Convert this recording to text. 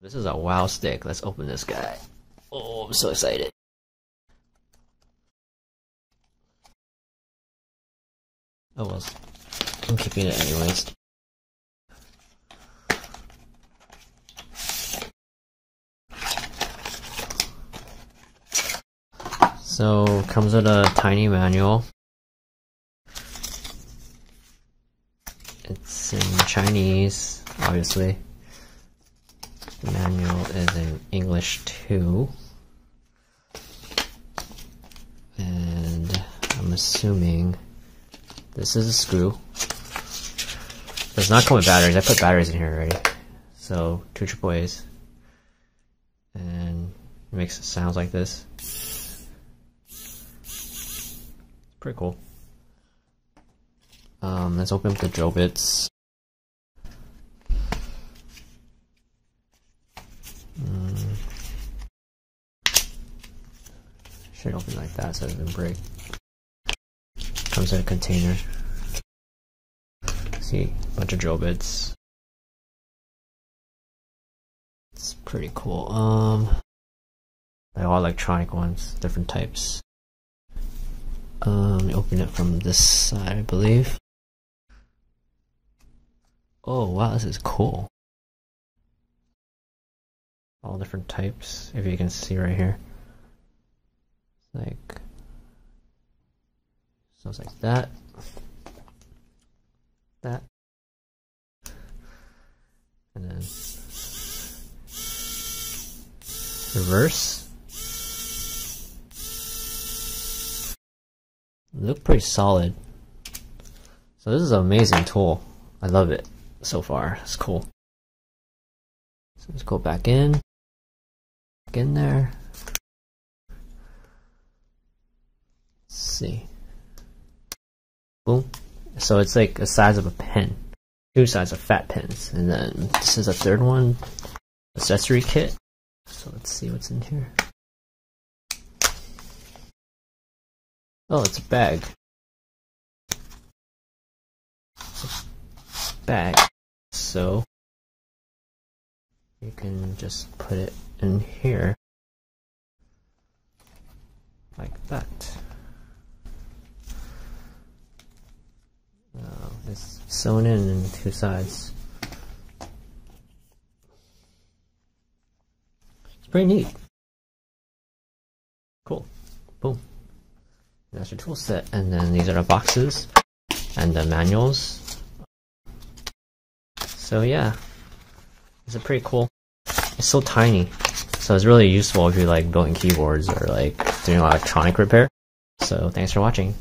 This is a Wowstick. Let's open this guy. Oh, I'm so excited. Oh well, I'm keeping it anyways. So, comes with a tiny manual. It's in Chinese, obviously. The manual is in English too. And I'm assuming this is a screw. Does not come with batteries. I put batteries in here already. So, 2 AAAs. And it makes sounds like this. Pretty cool. Let's open up the drill bits. Should open like that so it doesn't break. Comes in a container. See, a bunch of drill bits. It's pretty cool. They're all electronic ones, different types. Open it from this side, I believe. Oh wow, this is cool. All different types, if you can see right here. Like, sounds like that. That. And then reverse. Look pretty solid. So this is an amazing tool. I love it so far. It's cool. So let's go back in there. Let's see. Boom. So it's like the size of a pen. 2 sides of fat pens. And then this is a third one. Accessory kit. So let's see what's in here. Oh, it's a bag. So you can just put it in here like that. It's sewn in 2 sides. It's pretty neat. Cool. Boom. That's your tool set, and then these are the boxes and the manuals. So yeah, it's a pretty cool. It's so tiny, so it's really useful if you're like building keyboards or like doing electronic repair. So thanks for watching.